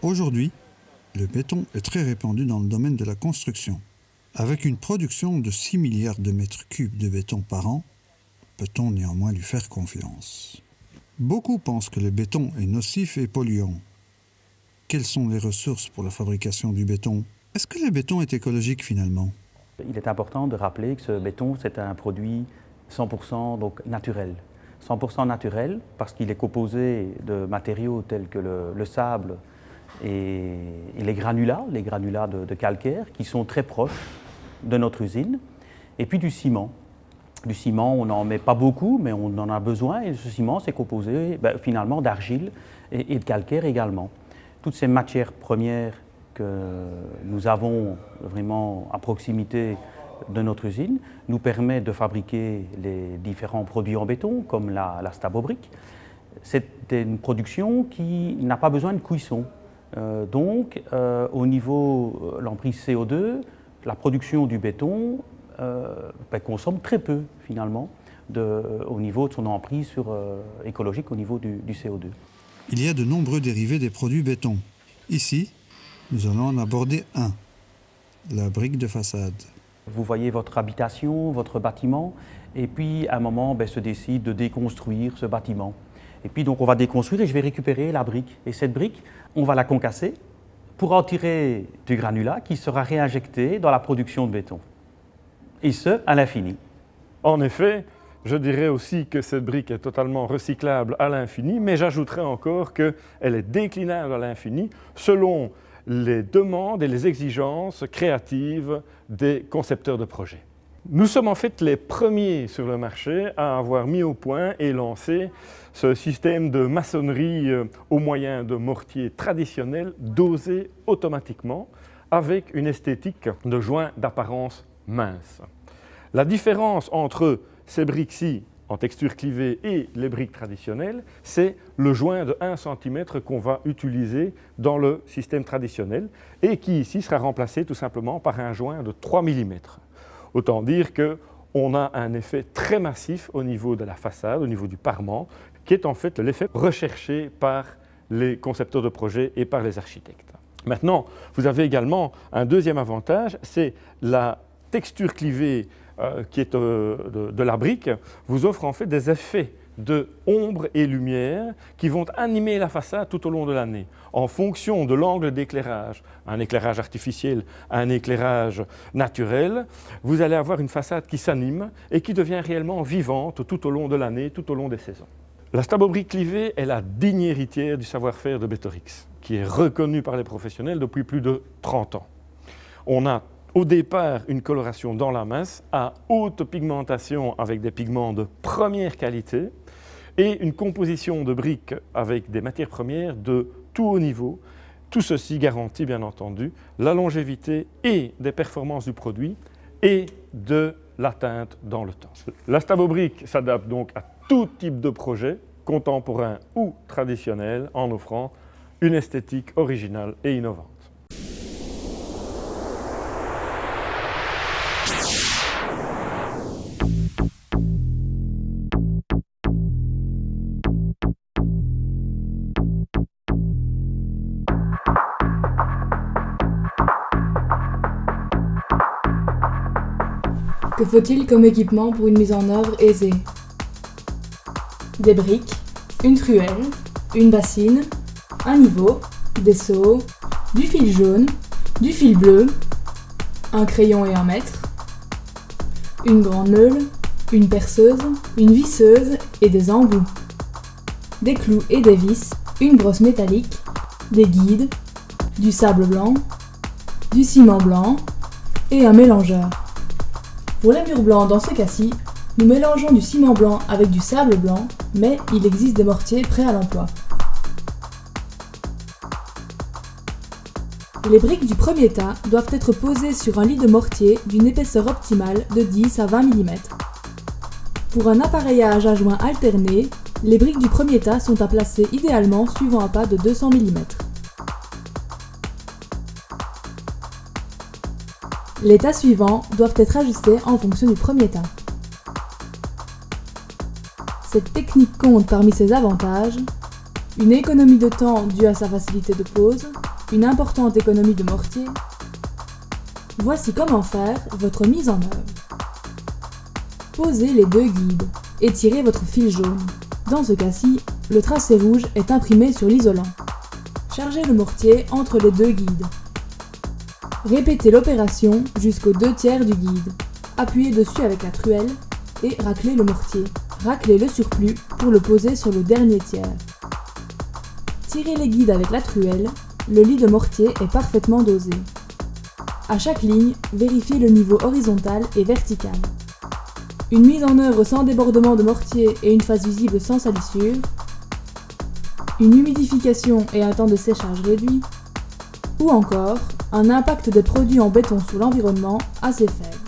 Aujourd'hui, le béton est très répandu dans le domaine de la construction. Avec une production de 6 milliards de mètres cubes de béton par an, peut-on néanmoins lui faire confiance? Beaucoup pensent que le béton est nocif et polluant. Quelles sont les ressources pour la fabrication du béton? Est-ce que le béton est écologique finalement? Il est important de rappeler que ce béton, c'est un produit 100% donc naturel. 100% naturel parce qu'il est composé de matériaux tels que le sable et les granulats de calcaire qui sont très proches de notre usine. Et puis du ciment. Du ciment, on n'en met pas beaucoup, mais on en a besoin. Et ce ciment, c'est composé finalement d'argile et de calcaire également. Toutes ces matières premières que nous avons vraiment à proximité de notre usine nous permettent de fabriquer les différents produits en béton, comme la Stabobrick. C'est une production qui n'a pas besoin de cuisson. Au niveau l'emprise CO2, la production du béton consomme très peu finalement au niveau de son emprise écologique au niveau du CO2. Il y a de nombreux dérivés des produits béton. Ici, nous allons en aborder un, la brique de façade. Vous voyez votre habitation, votre bâtiment, et puis à un moment se décide de déconstruire ce bâtiment. Et puis donc on va déconstruire et je vais récupérer la brique. Et cette brique, on va la concasser pour en tirer du granulat qui sera réinjecté dans la production de béton. Et ce, à l'infini. En effet, je dirais aussi que cette brique est totalement recyclable à l'infini, mais j'ajouterais encore qu'elle est déclinable à l'infini selon les demandes et les exigences créatives des concepteurs de projets. Nous sommes en fait les premiers sur le marché à avoir mis au point et lancé ce système de maçonnerie au moyen de mortiers traditionnels dosés automatiquement avec une esthétique de joint d'apparence mince. La différence entre ces briques-ci en texture clivée et les briques traditionnelles, c'est le joint de 1 cm qu'on va utiliser dans le système traditionnel et qui ici sera remplacé tout simplement par un joint de 3 mm. Autant dire qu'on a un effet très massif au niveau de la façade, au niveau du parement, qui est en fait l'effet recherché par les concepteurs de projets et par les architectes. Maintenant, vous avez également un deuxième avantage, c'est la texture clivée qui est de la brique, vous offre en fait des effets de ombre et lumière qui vont animer la façade tout au long de l'année. En fonction de l'angle d'éclairage, un éclairage artificiel, un éclairage naturel, vous allez avoir une façade qui s'anime et qui devient réellement vivante tout au long de l'année, tout au long des saisons. La Stabobrick clivée est la digne héritière du savoir-faire de Betorix, qui est reconnue par les professionnels depuis plus de 30 ans. On a au départ une coloration dans la masse à haute pigmentation avec des pigments de première qualité et une composition de briques avec des matières premières de tout haut niveau. Tout ceci garantit bien entendu la longévité et des performances du produit et de l'atteinte dans le temps. La Stabobrick s'adapte donc à tout type de projet, contemporain ou traditionnel, en offrant une esthétique originale et innovante. Que faut-il comme équipement pour une mise en œuvre aisée? Des briques, une truelle, une bassine, un niveau, des seaux, du fil jaune, du fil bleu, un crayon et un mètre, une grande meule, une perceuse, une visseuse et des embouts, des clous et des vis, une brosse métallique, des guides, du sable blanc, du ciment blanc et un mélangeur. Pour les murs blancs, dans ce cas-ci, nous mélangeons du ciment blanc avec du sable blanc, mais il existe des mortiers prêts à l'emploi. Les briques du premier tas doivent être posées sur un lit de mortier d'une épaisseur optimale de 10 à 20 mm. Pour un appareillage à joints alternés, les briques du premier tas sont à placer idéalement suivant un pas de 200 mm. Les tas suivants doivent être ajustés en fonction du premier tas. Cette technique compte parmi ses avantages une économie de temps due à sa facilité de pose, une importante économie de mortier, voici comment faire votre mise en œuvre. Posez les 2 guides et tirez votre fil jaune. Dans ce cas-ci, le tracé rouge est imprimé sur l'isolant. Chargez le mortier entre les 2 guides. Répétez l'opération jusqu'aux 2/3 du guide. Appuyez dessus avec la truelle et raclez le mortier. Raclez le surplus pour le poser sur le dernier tiers. Tirez les guides avec la truelle, le lit de mortier est parfaitement dosé. À chaque ligne, vérifiez le niveau horizontal et vertical. Une mise en œuvre sans débordement de mortier et une face visible sans salissure, une humidification et un temps de séchage réduit, ou encore un impact des produits en béton sur l'environnement assez faible.